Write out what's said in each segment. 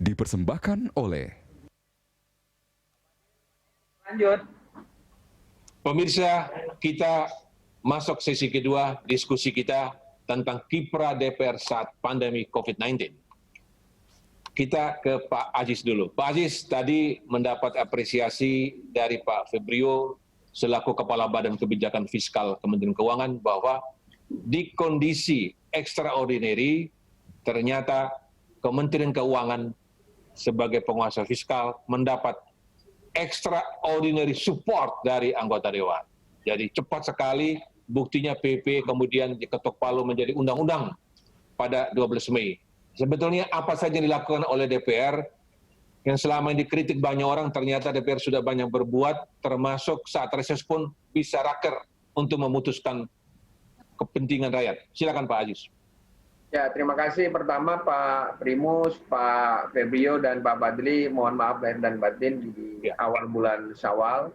dipersembahkan oleh Lanjut. Pemirsa, kita masuk sesi kedua diskusi kita tentang kiprah DPR saat pandemi COVID-19. Kita ke Pak Aziz dulu. Pak Aziz tadi mendapat apresiasi dari Pak Febrio selaku Kepala Badan Kebijakan Fiskal Kementerian Keuangan bahwa di kondisi extraordinary ternyata Kementerian Keuangan sebagai penguasa fiskal mendapat extraordinary support dari anggota Dewan. Jadi cepat sekali, buktinya PP kemudian diketok palu menjadi undang-undang pada 12 Mei. Sebetulnya apa saja yang dilakukan oleh DPR yang selama ini dikritik banyak orang, ternyata DPR sudah banyak berbuat, termasuk saat reses pun bisa raker untuk memutuskan kepentingan rakyat. Silakan Pak Aziz. Ya, terima kasih pertama Pak Primus, Pak Febrio, dan Pak Badli. Mohon maaf lahir dan batin di awal bulan Syawal.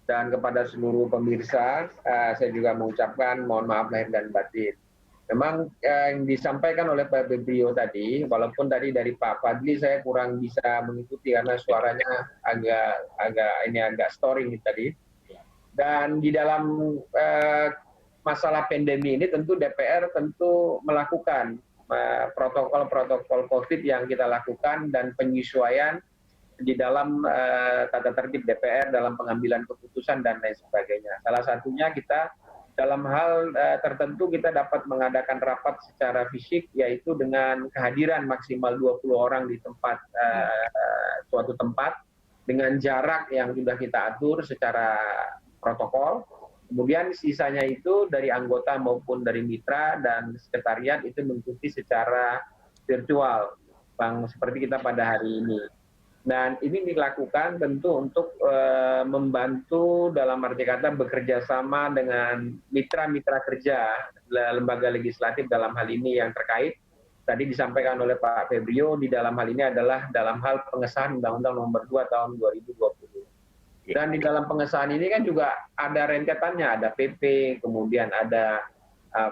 Dan kepada seluruh pemirsa, saya juga mengucapkan mohon maaf lahir dan batin. Memang yang disampaikan oleh Pak Febrio tadi, walaupun tadi dari Pak Fadli saya kurang bisa mengikuti karena suaranya agak storing tadi. Dan di dalam masalah pandemi ini tentu DPR tentu melakukan protokol-protokol COVID yang kita lakukan dan penyesuaian di dalam tata tertib DPR dalam pengambilan keputusan dan lain sebagainya. Salah satunya kita dalam hal tertentu kita dapat mengadakan rapat secara fisik, yaitu dengan kehadiran maksimal 20 orang di tempat suatu tempat dengan jarak yang sudah kita atur secara protokol. Kemudian sisanya itu dari anggota maupun dari mitra dan sekretariat itu mengikuti secara virtual, Bang, seperti kita pada hari ini. Dan ini dilakukan tentu untuk membantu dalam arti kata bekerja sama dengan mitra-mitra kerja lembaga legislatif dalam hal ini yang terkait. Tadi disampaikan oleh Pak Febrio di dalam hal ini adalah dalam hal pengesahan Undang-Undang Nomor 2 Tahun 2020. Dan di dalam pengesahan ini kan juga ada rentetannya, ada PP, kemudian ada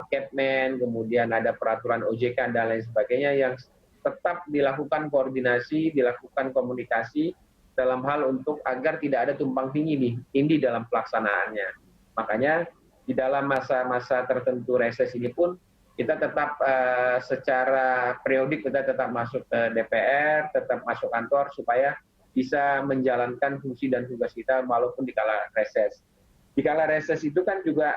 Kepmen, kemudian ada peraturan OJK dan lain sebagainya yang tetap dilakukan koordinasi, dilakukan komunikasi dalam hal untuk agar tidak ada tumpang tindih dalam pelaksanaannya. Makanya di dalam masa-masa tertentu reses ini pun kita tetap secara periodik kita tetap masuk ke DPR, tetap masuk kantor supaya bisa menjalankan fungsi dan tugas kita walaupun di kala reses. Di kala reses itu kan juga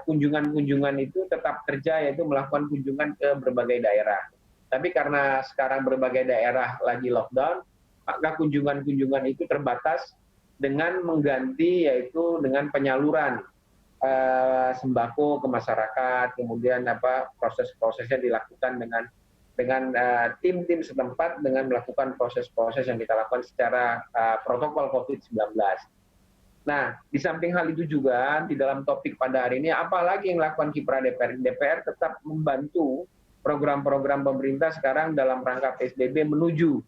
kunjungan-kunjungan itu tetap kerja, yaitu melakukan kunjungan ke berbagai daerah. Tapi karena sekarang berbagai daerah lagi lockdown, maka kunjungan-kunjungan itu terbatas dengan mengganti yaitu dengan penyaluran sembako ke masyarakat, kemudian proses-prosesnya dilakukan dengan tim-tim setempat dengan melakukan proses-proses yang kita lakukan secara protokol COVID-19. Nah, di samping hal itu juga di dalam topik pada hari ini, apalagi yang dilakukan kiprah DPR? DPR tetap membantu program-program pemerintah sekarang dalam rangka PSBB menuju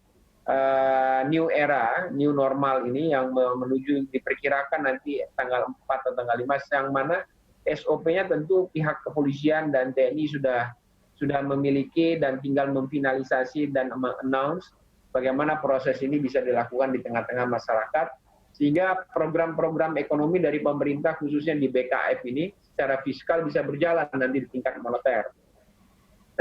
new era, new normal ini yang menuju diperkirakan nanti tanggal 4 atau tanggal 5, yang mana SOP-nya tentu pihak kepolisian dan TNI sudah memiliki dan tinggal memfinalisasi dan mengannounce bagaimana proses ini bisa dilakukan di tengah-tengah masyarakat, sehingga program-program ekonomi dari pemerintah khususnya di BKF ini secara fiskal bisa berjalan nanti di tingkat moneter.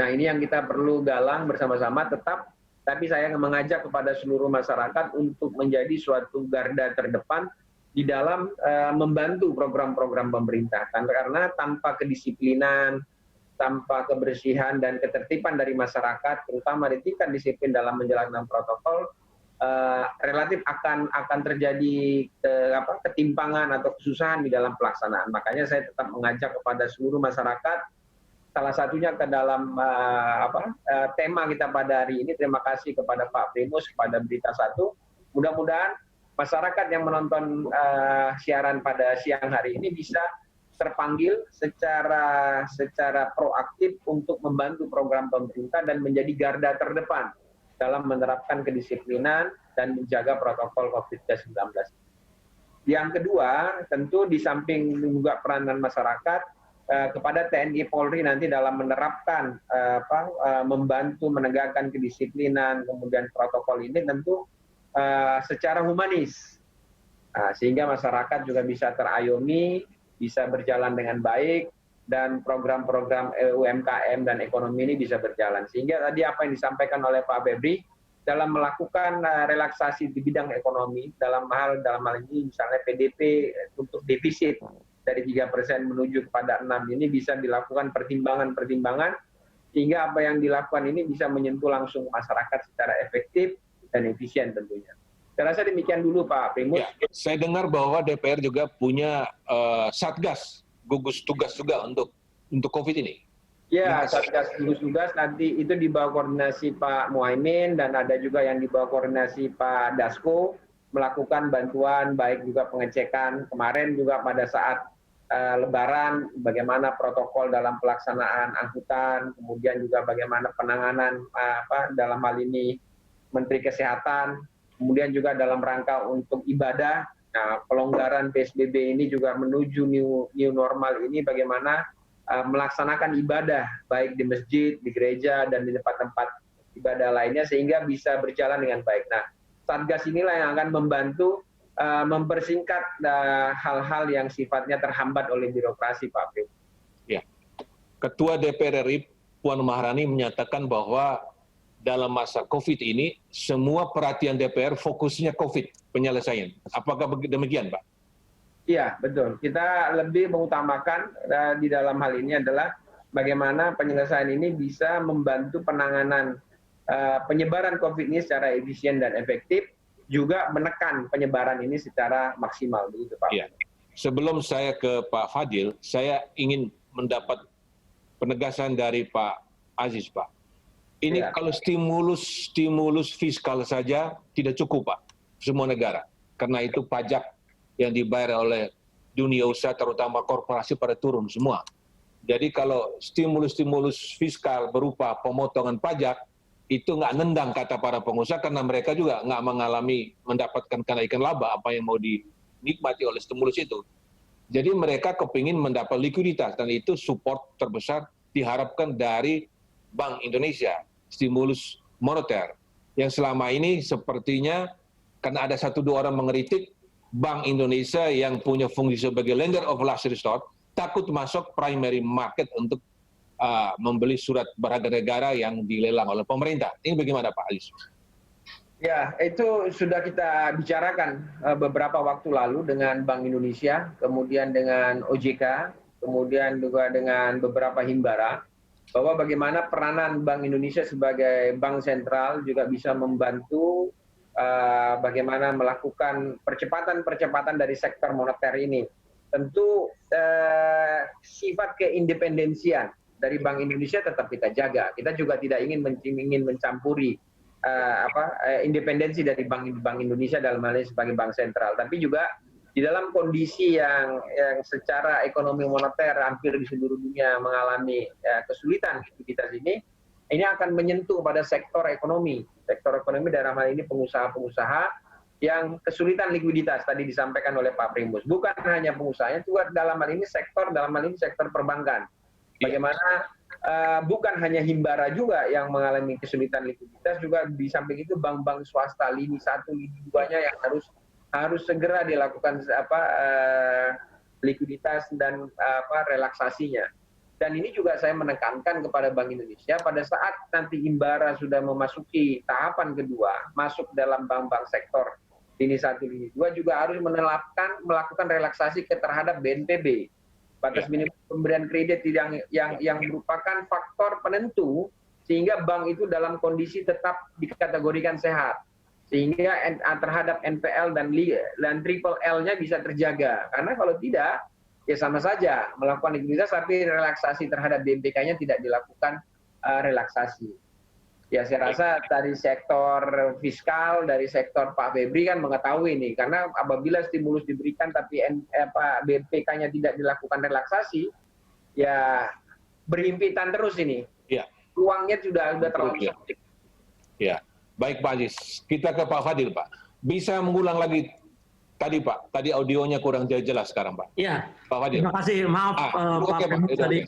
Nah, ini yang kita perlu galang bersama-sama tetap, tapi saya mengajak kepada seluruh masyarakat untuk menjadi suatu garda terdepan di dalam membantu program-program pemerintah. Karena tanpa kedisiplinan, tanpa kebersihan dan ketertiban dari masyarakat, terutama di tingkat disiplin dalam menjalankan protokol, relatif akan terjadi ketimpangan atau kesusahan di dalam pelaksanaan. Makanya saya tetap mengajak kepada seluruh masyarakat, salah satunya ke dalam tema kita pada hari ini. Terima kasih kepada Pak Primus, kepada Berita Satu. Mudah-mudahan masyarakat yang menonton siaran pada siang hari ini bisa terpanggil secara proaktif untuk membantu program pemerintah dan menjadi garda terdepan dalam menerapkan kedisiplinan dan menjaga protokol COVID-19. Yang kedua, tentu di samping juga peranan masyarakat, kepada TNI Polri nanti dalam menerapkan membantu menegakkan kedisiplinan kemudian protokol ini tentu secara humanis, sehingga masyarakat juga bisa terayomi, bisa berjalan dengan baik, dan program-program UMKM dan ekonomi ini bisa berjalan. Sehingga tadi apa yang disampaikan oleh Pak Febri dalam melakukan relaksasi di bidang ekonomi, dalam hal ini misalnya PDP untuk defisit dari 3% menuju kepada 6 ini bisa dilakukan pertimbangan-pertimbangan sehingga apa yang dilakukan ini bisa menyentuh langsung masyarakat secara efektif dan efisien tentunya. Saya rasa demikian dulu Pak Primus. Ya, saya dengar bahwa DPR juga punya satgas gugus tugas juga untuk COVID ini. Ya, satgas gugus tugas nanti itu di bawah koordinasi Pak Muhaimin dan ada juga yang di bawah koordinasi Pak Dasko melakukan bantuan baik juga pengecekan kemarin juga pada saat Lebaran, bagaimana protokol dalam pelaksanaan angkutan, kemudian juga bagaimana penanganan dalam hal ini Menteri Kesehatan, kemudian juga dalam rangka untuk ibadah. Nah, pelonggaran PSBB ini juga menuju new normal ini bagaimana melaksanakan ibadah baik di masjid, di gereja dan di tempat-tempat ibadah lainnya sehingga bisa berjalan dengan baik. Nah, Satgas inilah yang akan membantu mempersingkat hal-hal yang sifatnya terhambat oleh birokrasi, Pak Prim. Ya. Ketua DPR RI Puan Maharani menyatakan bahwa dalam masa COVID ini semua perhatian DPR fokusnya COVID penyelesaian. Apakah demikian, Pak? Iya, betul. Kita lebih mengutamakan di dalam hal ini adalah bagaimana penyelesaian ini bisa membantu penanganan penyebaran COVID ini secara efisien dan efektif, juga menekan penyebaran ini secara maksimal, begitu Pak. Iya. Sebelum saya ke Pak Fadil, saya ingin mendapat penegasan dari Pak Aziz, Pak. Ini kalau stimulus fiskal saja tidak cukup, Pak, semua negara. Karena itu pajak yang dibayar oleh dunia usaha, terutama korporasi, pada turun semua. Jadi kalau stimulus fiskal berupa pemotongan pajak, itu nggak nendang kata para pengusaha karena mereka juga nggak mendapatkan kenaikan laba apa yang mau dinikmati oleh stimulus itu. Jadi mereka kepingin mendapat likuiditas dan itu support terbesar diharapkan dari Bank Indonesia, stimulus moneter. Yang selama ini sepertinya karena ada 1-2 orang mengkritik Bank Indonesia yang punya fungsi sebagai lender of last resort takut masuk primary market untuk membeli surat berharga negara yang dilelang oleh pemerintah. Ini bagaimana Pak Aziz? Ya, itu sudah kita bicarakan beberapa waktu lalu dengan Bank Indonesia, kemudian dengan OJK, kemudian juga dengan beberapa himbara, bahwa bagaimana peranan Bank Indonesia sebagai bank sentral juga bisa membantu bagaimana melakukan percepatan dari sektor moneter ini. Tentu sifat keindependensian dari Bank Indonesia tetap kita jaga. Kita juga tidak ingin mencampuri independensi dari Bank Indonesia dalam hal ini sebagai bank sentral. Tapi juga di dalam kondisi yang secara ekonomi moneter hampir di seluruh dunia mengalami kesulitan likuiditas ini akan menyentuh pada sektor ekonomi. Sektor ekonomi dalam hal ini pengusaha-pengusaha yang kesulitan likuiditas tadi disampaikan oleh Pak Primus. Bukan hanya pengusahanya, juga dalam hal ini sektor perbankan. Bagaimana bukan hanya himbara juga yang mengalami kesulitan likuiditas, juga di samping itu bank-bank swasta lini 1, lini 2-nya yang harus segera dilakukan likuiditas dan relaksasinya. Dan ini juga saya menekankan kepada Bank Indonesia pada saat nanti himbara sudah memasuki tahapan kedua, masuk dalam bank-bank sektor lini 1, lini 2 juga harus melakukan relaksasi terhadap BNPB. Batas minimum pemberian kredit yang merupakan faktor penentu sehingga bank itu dalam kondisi tetap dikategorikan sehat. Sehingga terhadap NPL dan triple L-nya bisa terjaga. Karena kalau tidak, ya sama saja melakukan likuiditas tapi relaksasi terhadap BNPK-nya tidak dilakukan relaksasi. Ya saya rasa dari sektor fiskal, dari sektor Pak Febri kan mengetahui ini, karena apabila stimulus diberikan tapi BNPK-nya tidak dilakukan relaksasi, ya berhimpitan terus ini. Ya. Uangnya sudah terlalu sempit. Ya, baik Pak Aziz. Kita ke Pak Fadil, Pak. Bisa mengulang lagi Tadi audionya kurang jelas sekarang Pak. Iya, Pak Fadil. terima kasih. Maaf Pak Primus, tadi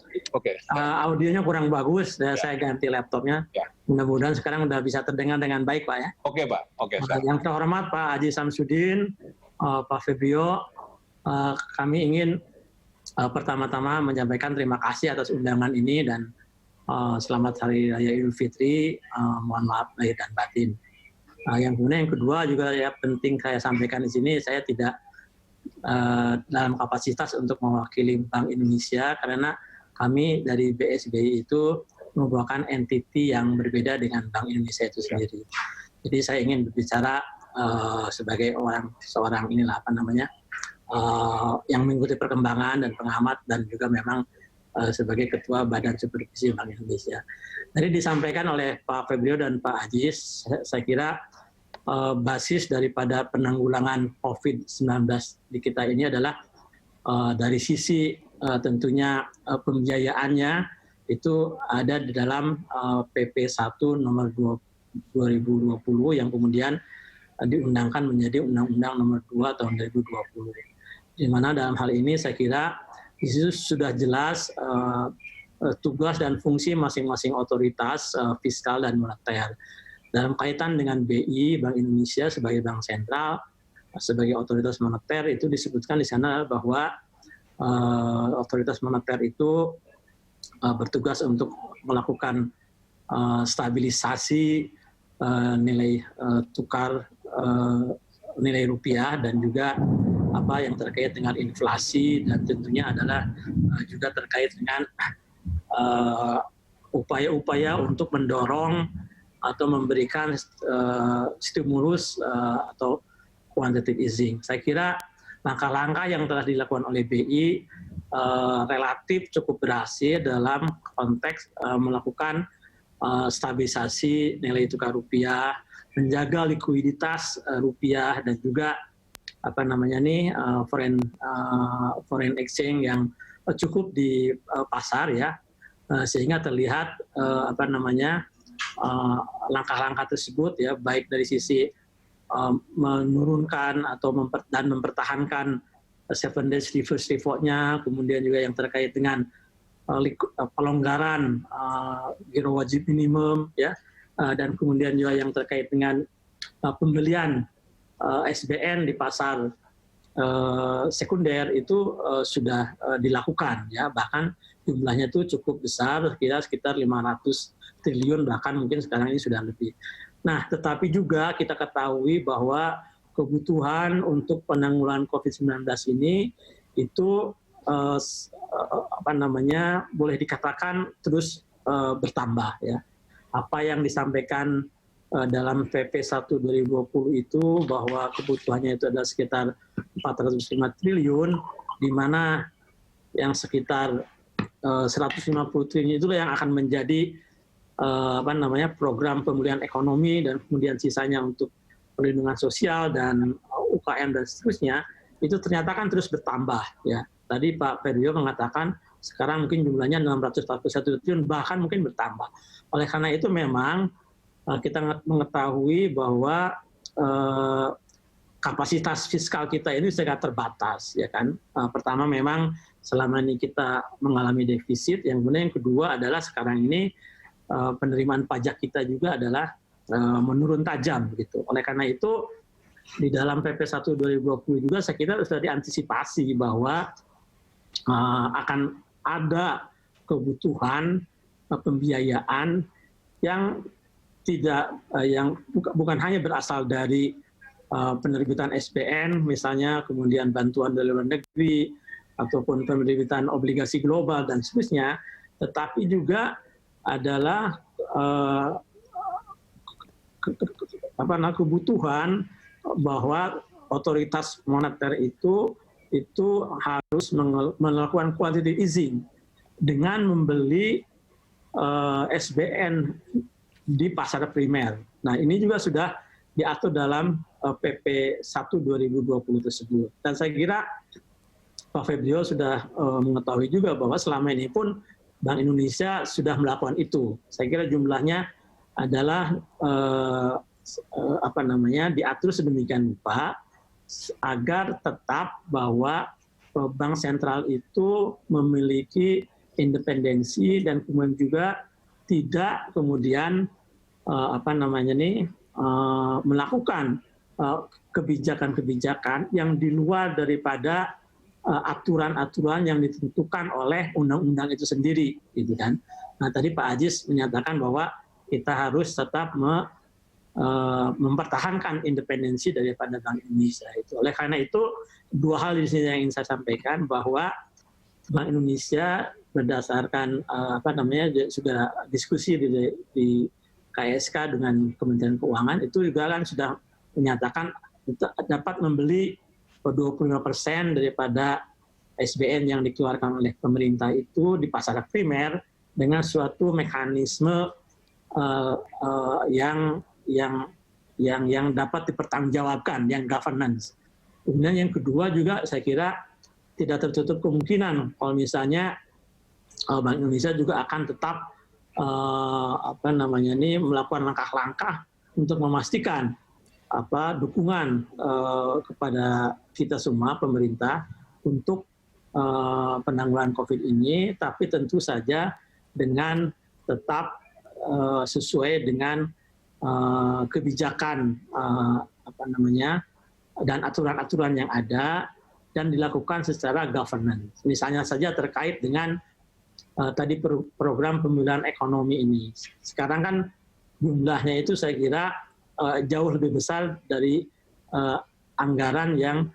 audionya kurang bagus, saya ganti laptopnya. Ya. Mudah-mudahan sekarang sudah bisa terdengar dengan baik Pak ya. Oke Pak. Yang terhormat Pak Haji Samsudin, Pak Febrio, kami ingin pertama-tama menyampaikan terima kasih atas undangan ini dan selamat Hari Raya Idul Fitri, mohon maaf lahir dan batin. Yang kemudian yang kedua juga ya penting saya sampaikan di sini, saya tidak dalam kapasitas untuk mewakili Bank Indonesia karena kami dari BSBI itu merupakan entiti yang berbeda dengan Bank Indonesia itu sendiri. Jadi saya ingin berbicara sebagai seorang yang mengikuti perkembangan dan pengamat dan juga memang sebagai Ketua Badan Supervisi Bank Indonesia. Tadi disampaikan oleh Pak Febrio dan Pak Haji, saya kira basis daripada penanggulangan COVID-19 di kita ini adalah dari sisi tentunya pembiayaannya itu ada di dalam PP 1 nomor 2020 yang kemudian diundangkan menjadi Undang-Undang nomor 2 tahun 2020. Di mana dalam hal ini saya kira di situ sudah jelas tugas dan fungsi masing-masing otoritas fiskal dan moneter. Dalam kaitan dengan BI, Bank Indonesia sebagai bank sentral, sebagai otoritas moneter itu disebutkan di sana bahwa otoritas moneter itu bertugas untuk melakukan stabilisasi nilai tukar nilai rupiah dan juga apa yang terkait dengan inflasi dan tentunya adalah juga terkait dengan upaya-upaya untuk mendorong atau memberikan stimulus atau quantitative easing. Saya kira langkah-langkah yang telah dilakukan oleh BI relatif cukup berhasil dalam konteks melakukan stabilisasi nilai tukar rupiah, menjaga likuiditas rupiah dan juga foreign exchange yang cukup di pasar ya, sehingga terlihat langkah-langkah tersebut ya baik dari sisi menurunkan atau mempertahankan 7 days reverse repo-nya, kemudian juga yang terkait dengan pelonggaran giro wajib minimum ya, dan kemudian juga yang terkait dengan pembelian SBN di pasar sekunder itu sudah dilakukan ya, bahkan jumlahnya itu cukup besar, sekitar 500 triliun bahkan mungkin sekarang ini sudah lebih. Nah, tetapi juga kita ketahui bahwa kebutuhan untuk penanggulangan COVID-19 ini itu boleh dikatakan terus bertambah ya. Apa yang disampaikan dalam PP 1 2020 itu bahwa kebutuhannya itu ada sekitar 405 triliun, di mana yang sekitar 150 triliun itulah yang akan menjadi program pemulihan ekonomi dan kemudian sisanya untuk perlindungan sosial dan UKM dan seterusnya, itu ternyata kan terus bertambah ya. Tadi Pak Febrio mengatakan sekarang mungkin jumlahnya 641 triliun, bahkan mungkin bertambah. Oleh karena itu memang kita mengetahui bahwa kapasitas fiskal kita ini sangat terbatas ya kan. Pertama memang selama ini kita mengalami defisit, yang kemudian yang kedua adalah sekarang ini penerimaan pajak kita juga adalah menurun tajam gitu. Oleh karena itu di dalam PP 1 2020 juga saya kira sudah diantisipasi bahwa akan ada kebutuhan pembiayaan yang bukan hanya berasal dari penerbitan SBN misalnya, kemudian bantuan dari luar negeri ataupun penerbitan obligasi global dan seterusnya, tetapi juga adalah kebutuhan bahwa otoritas moneter itu harus melakukan quantitative easing dengan membeli SBN di pasar primer. Nah, ini juga sudah diatur dalam PP 1 2020 tersebut. Dan saya kira Pak Febrio sudah mengetahui juga bahwa selama ini pun Bank Indonesia sudah melakukan itu. Saya kira jumlahnya adalah diatur sedemikian rupa agar tetap bahwa bank sentral itu memiliki independensi dan kemudian juga tidak kemudian melakukan kebijakan-kebijakan yang di luar daripada aturan-aturan yang ditentukan oleh undang-undang itu sendiri, gitu kan. Nah, tadi Pak Aziz menyatakan bahwa kita harus tetap mempertahankan independensi daripada Bank Indonesia itu. Oleh karena itu, dua hal di sini yang ingin saya sampaikan, bahwa Bank Indonesia berdasarkan sudah diskusi di KSK dengan Kementerian Keuangan itu juga kan sudah menyatakan dapat membeli 25% daripada SBN yang dikeluarkan oleh pemerintah itu di pasar primer dengan suatu mekanisme yang dapat dipertanggungjawabkan, yang governance. Kemudian yang kedua juga saya kira tidak tertutup kemungkinan kalau misalnya Bank Indonesia juga akan tetap melakukan langkah-langkah untuk memastikan dukungan kepada kita semua pemerintah untuk penanggulangan COVID ini, tapi tentu saja dengan tetap sesuai dengan kebijakan dan aturan-aturan yang ada dan dilakukan secara governance. Misalnya saja terkait dengan tadi program pemulihan ekonomi ini. Sekarang kan jumlahnya itu saya kira jauh lebih besar dari anggaran yang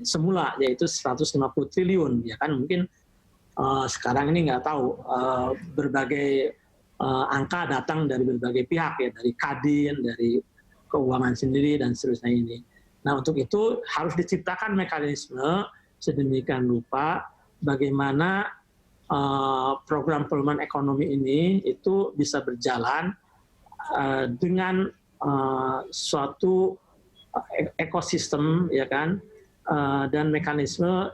semula, yaitu 150 triliun, ya kan. Mungkin sekarang ini nggak tahu, berbagai angka datang dari berbagai pihak, ya, dari Kadin, dari keuangan sendiri dan seterusnya ini. Nah, untuk itu harus diciptakan mekanisme sedemikian rupa bagaimana program pemulihan ekonomi ini itu bisa berjalan dengan suatu ekosistem, ya kan, dan mekanisme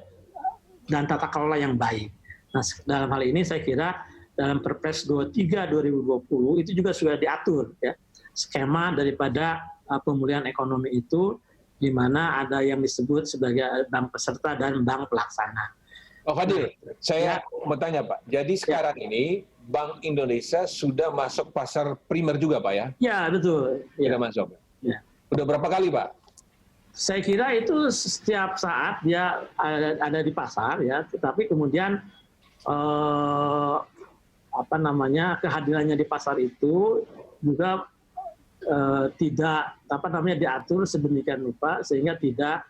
dan tata kelola yang baik. Nah, dalam hal ini saya kira dalam Perpres 23 2020 itu juga sudah diatur, ya, skema daripada pemulihan ekonomi itu, di mana ada yang disebut sebagai bank peserta dan bank pelaksana. Pak Fadil, saya mau tanya Pak, jadi sekarang ini Bank Indonesia sudah masuk pasar primer juga Pak ya? Ya, betul. Sudah masuk. Ya. Udah berapa kali Pak? Saya kira itu setiap saat dia ada di pasar, ya, tetapi kemudian kehadirannya di pasar itu juga tidak diatur sedemikian rupa sehingga tidak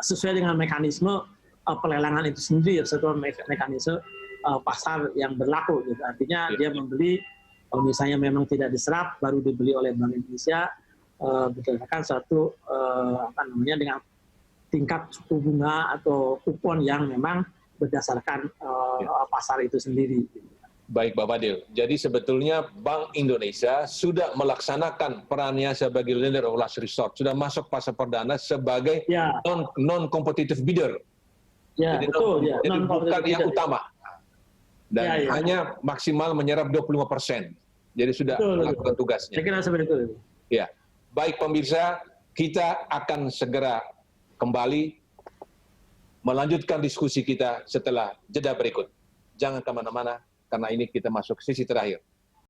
sesuai dengan mekanisme pelelangan itu sendiri, sesuai mekanisme pasar yang berlaku. Gitu. Artinya dia membeli, kalau misalnya memang tidak diserap, baru dibeli oleh Bank Indonesia berdasarkan satu dengan tingkat suku bunga atau kupon yang memang berdasarkan pasar itu sendiri. Baik Pak Fadil, jadi sebetulnya Bank Indonesia sudah melaksanakan perannya sebagai lender of last resort, sudah masuk fase perdana sebagai non-competitive bidder. Ya, jadi betul. Jadi bukan yang utama. Dan ya. hanya maksimal menyerap 25%. Jadi sudah melakukan tugasnya. Saya kira seperti itu. Ya, baik pemirsa, kita akan segera kembali melanjutkan diskusi kita setelah jeda berikut. Jangan kemana-mana, karena ini kita masuk sesi terakhir.